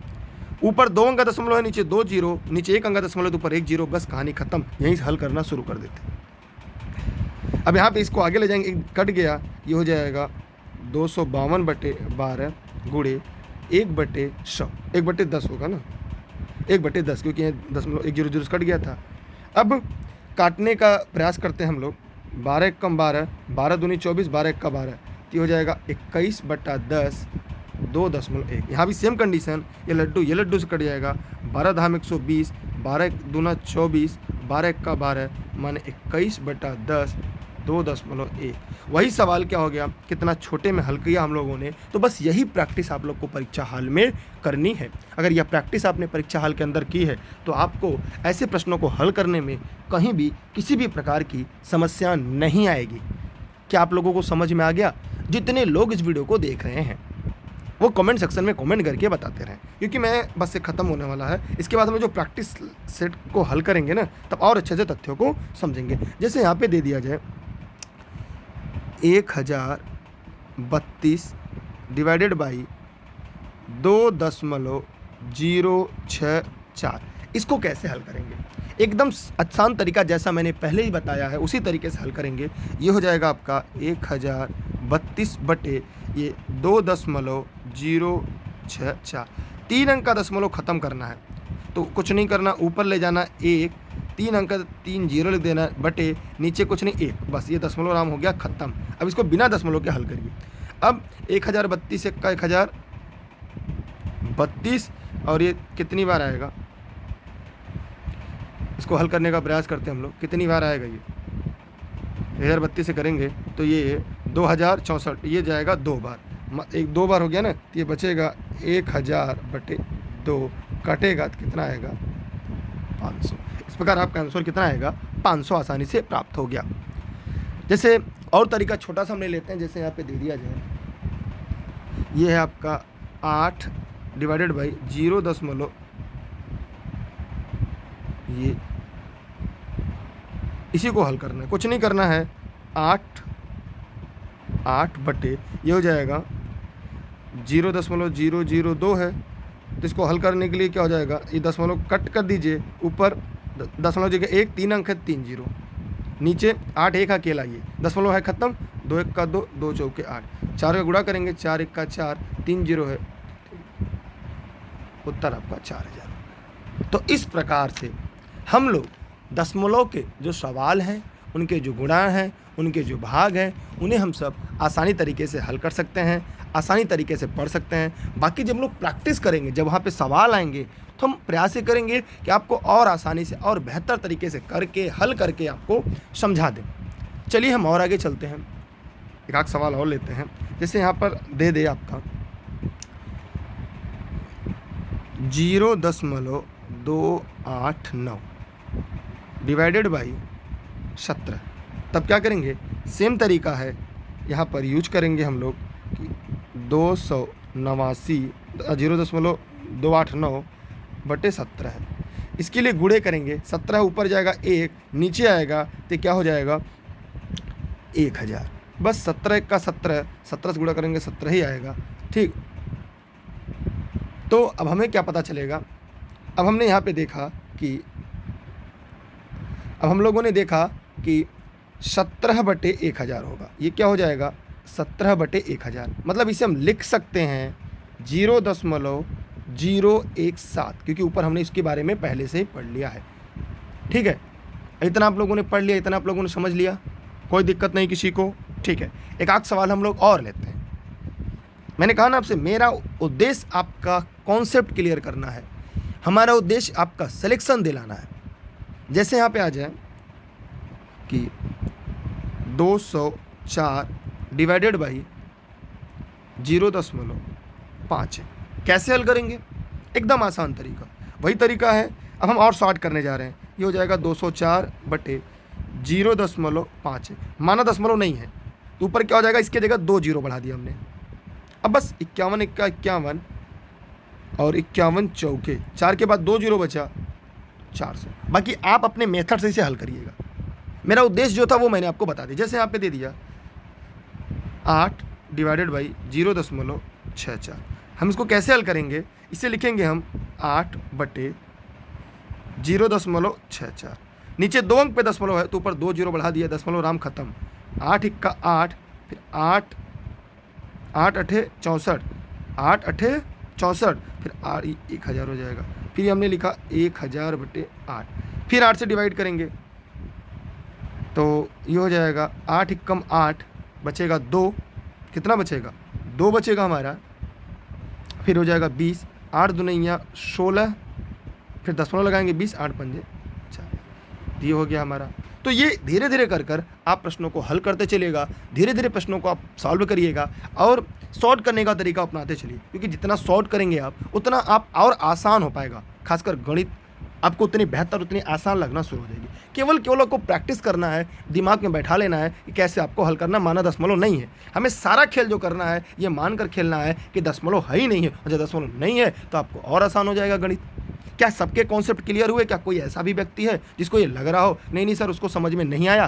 ऊपर 2 अंक का दशमलव है, नीचे 2 0, नीचे 1 अंक का दशमलव तो ऊपर 1 0, बस कहानी खत्म। यहीं से हल करना शुरू कर देते हैं। अब यहाँ पे इसको आगे ले जाएंगे, कट गया, ये हो जाएगा 252/12 गुणे 1/100, 1/10 होगा ना, 1/10, क्योंकि ये दशमलव 1 0 0 कट गया था। अब काटने का प्रयास करते हैं हम लोग। 12 1 कम 12, 12 दूनी 24, 12 1 का 12, तो ये हो जाएगा 21/10, 2.1। यहाँ भी सेम कंडीशन, ये लड्डू से कट जाएगा। 12 धाम 120, 12 दूना 24, 12 1 का 12, माने 21/10, 2.1। वही सवाल क्या हो गया, कितना छोटे में हल किया हम लोगों ने। तो बस यही प्रैक्टिस आप लोग को परीक्षा हाल में करनी है। अगर यह प्रैक्टिस आपने परीक्षा हाल के अंदर की है तो आपको ऐसे प्रश्नों को हल करने में कहीं भी किसी भी प्रकार की समस्या नहीं आएगी। क्या आप लोगों को समझ में आ गया, जितने लोग इस वीडियो को देख रहे हैं? वो कमेंट सेक्शन में कमेंट करके बताते रहें, क्योंकि मैं बस ये ख़त्म होने वाला है। इसके बाद हम जो प्रैक्टिस सेट को हल करेंगे ना, तब और अच्छे से तथ्यों को समझेंगे। जैसे यहाँ पे दे दिया जाए 1032 डिवाइडेड बाई 2.064, इसको कैसे हल करेंगे? एकदम आसान तरीका, जैसा मैंने पहले ही बताया है उसी तरीके से हल करेंगे। ये हो जाएगा आपका 1032 बटे ये 2.064, 3 अंक का दशमलव ख़त्म करना है तो कुछ नहीं करना, ऊपर ले जाना 1, 3 अंक का 3 जीरो लिख देना, बटे नीचे कुछ नहीं 1, बस ये दशमलव राम हो गया ख़त्म। अब इसको बिना दशमलव के हल करिए। अब 1032 का 1032 और ये कितनी बार आएगा, इसको हल करने का प्रयास करते हैं हम लोग, कितनी बार आएगा ये 1032 से करेंगे तो ये 2064, ये जाएगा 2 बार, 2 बार हो गया ना, तो ये बचेगा 1000 बटे 2, कटेगा तो कितना आएगा 500। इस प्रकार आपका आंसर कितना आएगा 500 आसानी से प्राप्त हो गया। जैसे और तरीका छोटा सा हम ले लेते हैं, जैसे यहाँ पे दे दिया जाए ये है आपका 8 डिवाइडेड बाई 0. ये इसी को हल करना है, कुछ नहीं करना है, 8 बटे ये हो जाएगा 0.002 है, तो इसको हल करने के लिए क्या हो जाएगा, ये दशमलव कट कर दीजिए, ऊपर दशमलव जगह 1, 3 अंक है 3 जीरो, नीचे 8 एक अकेला, ये दशमलव है ख़त्म, 2 1 का 2, 2 चौके 8, 4 का गुणा करेंगे, 4 1 का 4, 3 जीरो है, उत्तर आपका 4000। तो इस प्रकार से हम लोग दशमलव के जो सवाल हैं, उनके जो गुणा हैं, उनके जो भाग हैं, उन्हें हम सब आसानी तरीके से हल कर सकते हैं, आसानी तरीके से पढ़ सकते हैं। बाकी जब हम लोग प्रैक्टिस करेंगे, जब वहाँ पे सवाल आएंगे, तो हम प्रयास ये करेंगे कि आपको और आसानी से और बेहतर तरीके से करके हल करके आपको समझा दें। चलिए हम और आगे चलते हैं, एक आध सवाल और लेते हैं। जैसे यहाँ पर दे आपका 0.289 डिवाइडेड बाई 17, तब क्या करेंगे, सेम तरीका है, यहाँ पर यूज करेंगे हम लोग कि 0.289 बटे 17 है, इसके लिए गुणे करेंगे, 17 ऊपर जाएगा 1, नीचे आएगा तो क्या हो जाएगा 1000, बस 17 1 का 17, 17 से गुणा करेंगे 17 ही आएगा, ठीक। तो अब हमें क्या पता चलेगा, अब हमने यहाँ पे देखा कि अब हम लोगों ने देखा कि 17 बटे 1000 होगा, ये क्या हो जाएगा 17 बटे 1000, मतलब इसे हम लिख सकते हैं 0.017, क्योंकि ऊपर हमने इसके बारे में पहले से ही पढ़ लिया है, ठीक है। इतना आप लोगों ने पढ़ लिया, इतना आप लोगों ने समझ लिया, कोई दिक्कत नहीं किसी को, ठीक है। एक आध सवाल हम लोग और लेते हैं। मैंने कहा ना आपसे, मेरा उद्देश्य आपका कॉन्सेप्ट क्लियर करना है, हमारा उद्देश्य आपका सिलेक्शन दिलाना है। जैसे यहाँ पे आ जाए कि 204 डिवाइडेड बाई 0.5 है, कैसे हल करेंगे, एकदम आसान तरीका, वही तरीका है। अब हम और शॉर्ट करने जा रहे हैं, ये हो जाएगा 204 बटे 0.5 है, माना दशमलव नहीं है तो ऊपर क्या हो जाएगा, इसके जगह 2 जीरो बढ़ा दिया हमने। अब बस 51 1 का 51 और 51 चौके, 4 के बाद 2 जीरो बचा 400। बाकी आप अपने मेथड से इसे हल करिएगा, मेरा उद्देश्य जो था वो मैंने आपको बता दिया। जैसे यहाँ पे दे दिया 8 डिवाइडेड बाई 0.64, हम इसको कैसे हल करेंगे, इसे लिखेंगे हम 8 बटे 0.64, नीचे 2 अंक पे दशमलव है तो ऊपर 2 जीरो बढ़ा दिया, दशमलव राम खत्म, 8 1 का 8, फिर 8 8 64, 8 8 64, फिर 1000 हो जाएगा, फिर हमने लिखा 1000 बटे 8, फिर 8 से डिवाइड करेंगे तो ये हो जाएगा 8 1 8, बचेगा 2, कितना बचेगा 2 बचेगा हमारा, फिर हो जाएगा 20, 8 दूनिया 16, फिर दशमलव लगाएंगे 20, 8 पंजे 4, ये हो गया हमारा। तो ये धीरे धीरे कर कर आप प्रश्नों को हल करते चलिएगा, धीरे धीरे प्रश्नों को आप सॉल्व करिएगा और सॉर्ट करने का तरीका अपनाते चलिए, क्योंकि जितना सॉर्ट करेंगे आप उतना आप और आसान हो पाएगा, खासकर गणित आपको उतनी बेहतर, उतनी आसान लगना शुरू हो जाएगी। केवल आपको प्रैक्टिस करना है, दिमाग में बैठा लेना है कि कैसे आपको हल करना। माना दशमलव नहीं है, हमें सारा खेल जो करना है ये मानकर खेलना है कि दशमलव है ही नहीं है, और जब दशमलव नहीं है तो आपको और आसान हो जाएगा गणित। क्या सबके कॉन्सेप्ट क्लियर हुए? क्या कोई ऐसा भी व्यक्ति है जिसको ये लग रहा हो नहीं सर उसको समझ में नहीं आया?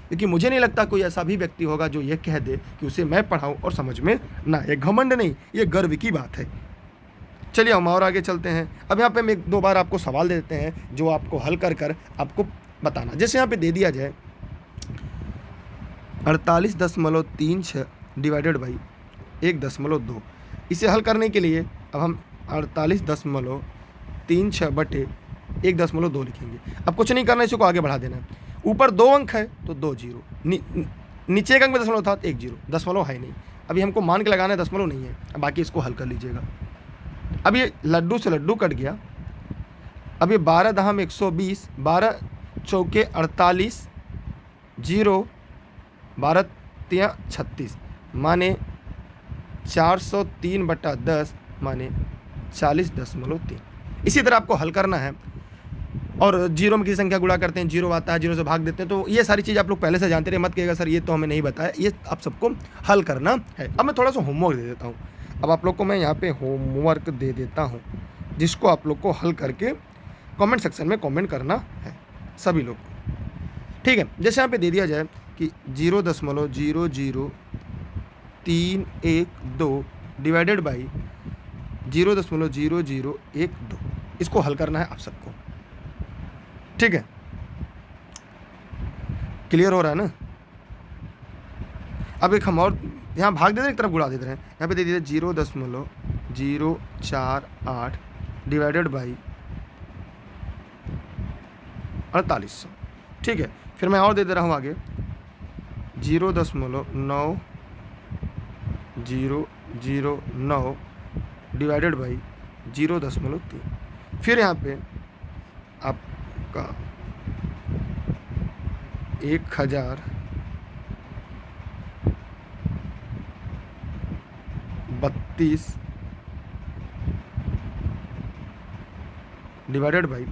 क्योंकि मुझे नहीं लगता कोई ऐसा भी व्यक्ति होगा जो ये कह दे कि उसे मैं पढ़ाऊँ और समझ में ना। ये घमंड नहीं, ये गर्व की बात है। चलिए हम और आगे चलते हैं। अब यहाँ पे हम 1-2 बार आपको सवाल दे देते हैं जो आपको हल कर आपको बताना। जैसे यहाँ पे दे दिया जाए 48.36 डिवाइडेड बाई 1.2। इसे हल करने के लिए अब हम 48.36 बटे 1.2 लिखेंगे। अब कुछ नहीं करना, इसी को आगे बढ़ा देना है। ऊपर 2 अंक है तो 2 जीरो, नीचे एक अंक में दशमलव था तो 1 जीरो, दशमलव है नहीं। अभी हमको मान के लगाना है दशमलव नहीं है। अब बाकी इसको हल कर लीजिएगा। अब ये लड्डू से लड्डू कट गया। अब ये 12 दहम 120, 12 चौके 48, 0 12 तियाँ 36 माने 403/10 माने 40.3। इसी तरह आपको हल करना है। और जीरो में किसी संख्या गुणा करते हैं, जीरो आता है, जीरो से भाग देते हैं। तो ये सारी चीज़ आप लोग पहले से जानते रहे, मत कहिएगा सर ये तो हमें नहीं बताया। ये आप सबको हल करना है। अब मैं थोड़ा सा होमवर्क दे देता हूँ। अब आप लोग को मैं यहाँ पे होमवर्क दे देता हूँ, जिसको आप लोग को हल करके कमेंट सेक्शन में कमेंट करना है सभी लोग को, ठीक है। जैसे यहाँ पे दे दिया जाए कि 0.00312 डिवाइडेड बाई 0.0012, इसको हल करना है आप सबको, ठीक है। क्लियर हो रहा है ना? अब एक हम और यहाँ भाग दे रहे हैं, एक तरफ गुणा दे रहे हैं। यहाँ पे दे दीजिए 0.048 डिवाइडेड बाई 4800, ठीक है। फिर मैं और दे रहा हूँ आगे 0.9009 डिवाइडेड बाई 0.3। फिर यहाँ पे आपका 1032 डिवाइडेड बाई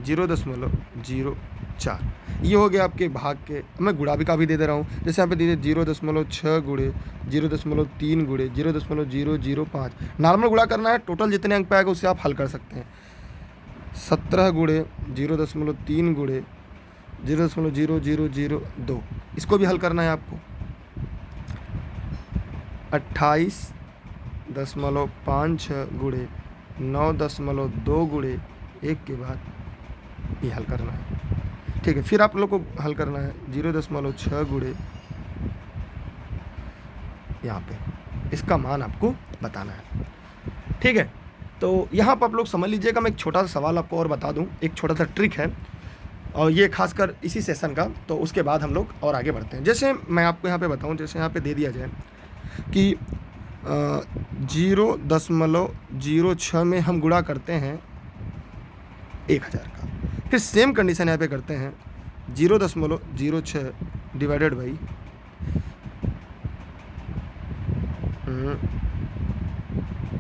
0.04। ये हो गया आपके भाग के। मैं गुणा भी काफ़ी दे रहा हूँ। जैसे यहाँ पे दीजिए 0.6 गुणे 0.3 गुणे 0.005। नॉर्मल गुणा करना है, टोटल जितने अंक पे आएगा उससे आप हल कर सकते हैं। 17 गुणे 0.3 गुणे 0.0002, इसको भी हल करना है आपको। 28.56 गुणे 9.2 गुणे 1 के बाद ये हल करना है, ठीक है। फिर आप लोग को हल करना है 0.6 गुणे यहाँ पे, इसका मान आपको बताना है, ठीक है। तो यहाँ पर आप लोग समझ लीजिएगा। मैं एक छोटा सा सवाल आपको और बता दूँ, एक छोटा सा ट्रिक है, और ये खासकर इसी सेशन का। तो उसके बाद हम लोग और आगे बढ़ते हैं। जैसे मैं आपको यहाँ पे बताऊँ, जैसे यहाँ पे दे दिया जाए कि 0.06 में हम गुणा करते हैं 1000 का। फिर सेम कंडीशन यहाँ पे करते हैं 0.06 डिवाइडेड बाई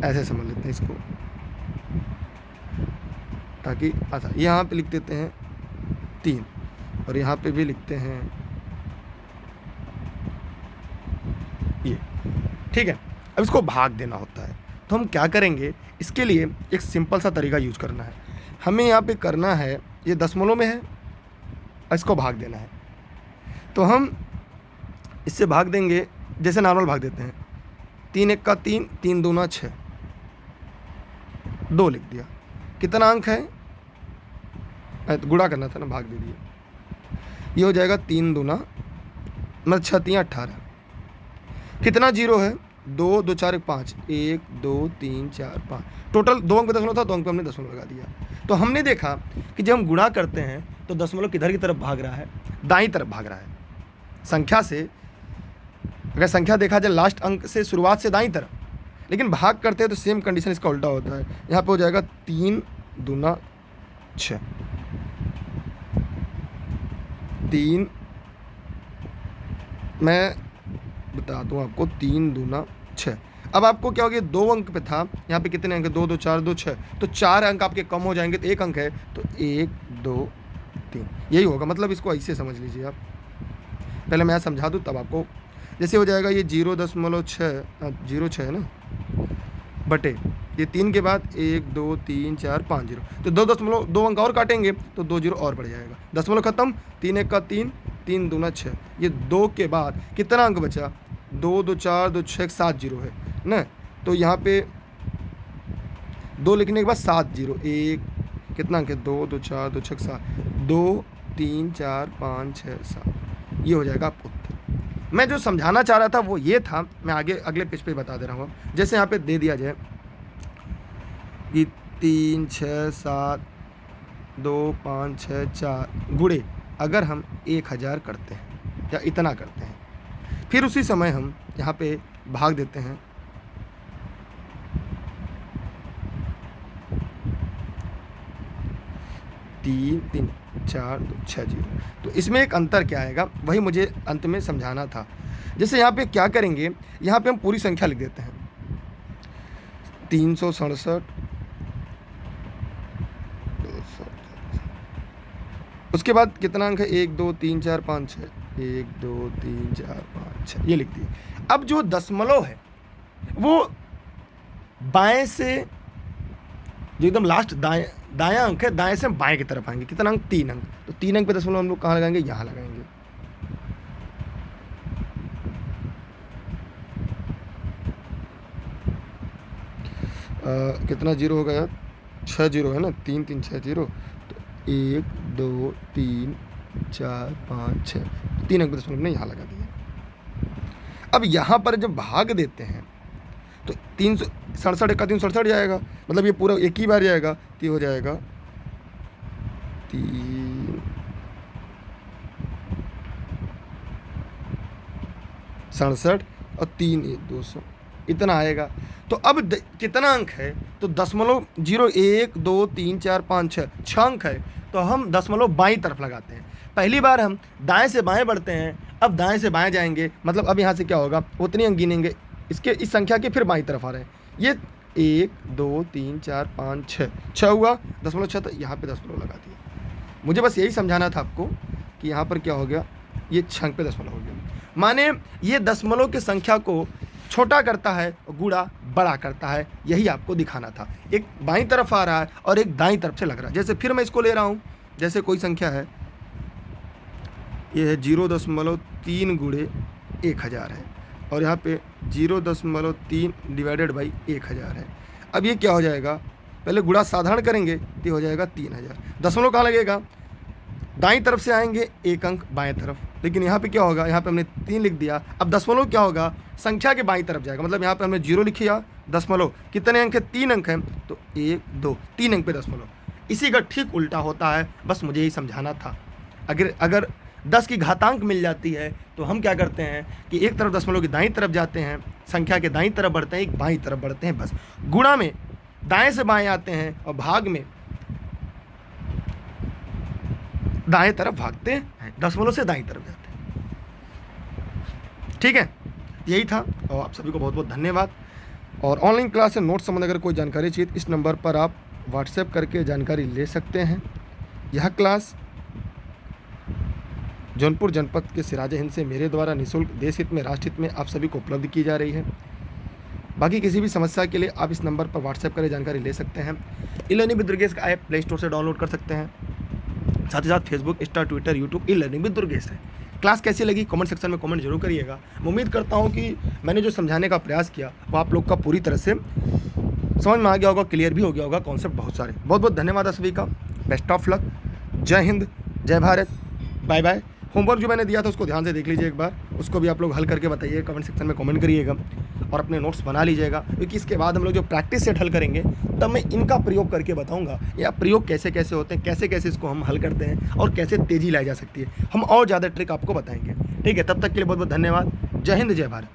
ऐसे समझ लेते हैं इसको, ताकि अच्छा यहाँ पे लिख देते हैं 3 और यहाँ पे भी लिखते हैं ये, ठीक है। अब इसको भाग देना होता है, तो हम क्या करेंगे, इसके लिए एक सिंपल सा तरीका यूज करना है। हमें यहाँ पे करना है, ये दशमलव में है, इसको भाग देना है। तो हम इससे भाग देंगे, जैसे नॉर्मल भाग देते हैं। 3 1 का 3, 3 दूना 6, 2 लिख दिया। कितना अंक है, गुणा करना था ना, भाग दे दिया। ये हो जाएगा 3 दूना मतलब 6 3 18। कितना जीरो है, 2 2 4 1 5, 1 2 3 4 5, टोटल 2 अंक पे दशमलव था, 2 अंक पे हमने दशमलव लगा दिया। तो हमने देखा कि जब हम गुणा करते हैं तो दशमलव किधर की तरफ भाग रहा है, दाईं तरफ भाग रहा है। संख्या से अगर संख्या देखा जाए लास्ट अंक से शुरुआत से दाईं तरफ, लेकिन भाग करते हैं तो सेम कंडीशन इसका उल्टा होता है। यहाँ पे हो जाएगा 3 दूना 6, 3 मैं बता दूँ आपको 3 दूना 6। अब आपको क्या हो गया, 2 अंक पे था, यहाँ पे कितने अंक है, 2 2 4 2 6, तो 4 अंक आपके कम हो जाएंगे, तो 1 अंक है, तो 1 2 3 यही होगा। मतलब इसको ऐसे समझ लीजिए आप, पहले मैं समझा दूँ तब आपको। जैसे हो जाएगा ये 0.6 है ना, बटे ये 3 के बाद 1 2 3 4 5 0, तो 2 अंक और काटेंगे तो 2 0 और बढ़ जाएगा, दशमलव खत्म, 3 1 का 3, 3 दूना 6, ये 2 के बाद कितना अंक बचा, 2 2 4 2 6 7 0 है ना, तो यहाँ पे 2 लिखने के बाद 7 0, 1 कितना अंक है, 2 2 4 2 6 7, 2 3 4 5 6 7, ये हो जाएगा आपको उत्तर। मैं जो समझाना चाह रहा था वो ये था, मैं आगे अगले पेज पे बता दे रहा हूँ। जैसे यहाँ पे दे दिया जाए कि 3 6 7 2 5 6 4 गुणे अगर हम 1000 करते हैं या इतना करते हैं, फिर उसी समय हम यहाँ पे भाग देते हैं 3 3 4 2 6 0, तो इसमें एक अंतर क्या आएगा वही मुझे अंत में समझाना था। जैसे यहाँ पे क्या करेंगे, यहाँ पे हम पूरी संख्या लिख देते हैं 367, उसके बाद कितना अंक है, 1 2 3 4 5 6, 1 2 3 4 5 6, ये लिख दिए। अब जो दशमलव है वो बाएं से, जो एकदम लास्ट दायां अंक है, दाएं से बाएं की तरफ आएंगे, कितना अंक, 3 अंक, तो 3 अंक पे दशमलव हम लोग कहाँ लगाएंगे, यहाँ लगाएंगे। कितना जीरो होगा यार, 6 0 है ना, 3 3 6 0, तो 1 2 3 4 5 6, 3 अंक पे दशमलव हमने यहाँ लगा दिया। अब यहाँ पर जब भाग देते हैं तो 367 का 367 जाएगा, मतलब ये पूरा एक ही बार जाएगा, तो हो जाएगा 3 67 और 3 200, इतना आएगा। तो अब कितना अंक है, तो दशमलव 0 1 2 3 4 5 6 6 अंक है, तो हम दशमलव बाईं तरफ लगाते हैं। पहली बार हम दाएं से बाएं बढ़ते हैं, अब दाएं से बाएं जाएंगे, मतलब अब यहाँ से क्या होगा, उतनी अंक गिनेंगे इसके, इस संख्या के, फिर बाईं तरफ आ रहे हैं, ये 1 2 3 4 5 6 हुआ, दशमलव 6, तो यहाँ पे दशमलव लगा दिया। मुझे बस यही समझाना था आपको कि यहाँ पर क्या हो गया, ये 6 पे दशमलव हो गया, माने ये दशमलव की संख्या को छोटा करता है और गुणा बड़ा करता है, यही आपको दिखाना था। एक बाईं तरफ आ रहा है और एक दाईं तरफ से लग रहा है। जैसे फिर मैं इसको ले रहा हूँ, जैसे कोई संख्या है, ये है 0.3 गुणे 1000 है, और यहाँ पे 0.3 डिवाइडेड बाई 1000 है। अब ये क्या हो जाएगा, पहले गुणा साधारण करेंगे तो हो जाएगा 3000, दशमलव कहाँ लगेगा, दाईं तरफ से आएंगे 1 अंक बाएं तरफ, लेकिन यहाँ पे क्या होगा, यहाँ पे हमने 3 लिख दिया, अब दशमलव क्या होगा, संख्या के बाईं तरफ जाएगा, मतलब यहाँ पे हमने 0 लिखिया, दशमलव कितने अंक है, 3 अंक है, तो 1 2 3 अंक पे दशमलव, इसी का ठीक उल्टा होता है। बस मुझे यही समझाना था। अगर 10 की घातांक मिल जाती है तो हम क्या करते हैं कि एक तरफ दशमलव की दाईं तरफ जाते हैं, संख्या के दाईं तरफ बढ़ते हैं, एक बाईं तरफ बढ़ते हैं, बस। गुणा में दाएं से बाएं आते हैं और भाग में दाएं तरफ भागते हैं, दशमलव से दाईं तरफ जाते हैं। ठीक है, यही था, और आप सभी को बहुत बहुत धन्यवाद। और ऑनलाइन क्लास से नोट संबंध अगर कोई जानकारी चाहिए तो इस नंबर पर आप व्हाट्सएप करके जानकारी ले सकते हैं। यह क्लास जौनपुर जनपद के सिराज हिंद से मेरे द्वारा निःशुल्क देश हित में, राष्ट्र हित में आप सभी को उपलब्ध की जा रही है। बाकी किसी भी समस्या के लिए आप इस नंबर पर व्हाट्सएप करें, जानकारी ले सकते हैं। ई लर्निंग विद दुर्गेश का ऐप प्ले स्टोर से डाउनलोड कर सकते हैं। साथ ही साथ Facebook, Insta, Twitter, YouTube e learning with Durgesh है। क्लास कैसी लगी कमेंट सेक्शन में कमेंट जरूर करिएगा। मैं उम्मीद करता हूँ कि मैंने जो समझाने का प्रयास किया वो आप लोग का पूरी तरह से समझ में आ गया होगा, क्लियर भी हो गया होगा, कॉन्सेप्ट बहुत सारे। बहुत बहुत धन्यवाद सभी का, बेस्ट ऑफ लक, जय हिंद, जय भारत, बाय बाय। होमवर्क जो मैंने दिया था उसको ध्यान से देख लीजिए एक बार, उसको भी आप लोग हल करके बताइए, कमेंट सेक्शन में कमेंट करिएगा और अपने नोट्स बना लीजिएगा, क्योंकि इसके बाद हम लोग जो प्रैक्टिस सेट हल करेंगे तब मैं इनका प्रयोग करके बताऊंगा, या प्रयोग कैसे कैसे होते हैं, कैसे कैसे इसको हम हल करते हैं और कैसे तेज़ी लाई जा सकती है। हम और ज़्यादा ट्रिक आपको बताएंगे। ठीक है, तब तक के लिए बहुत बहुत धन्यवाद। जय हिंद, जय भारत।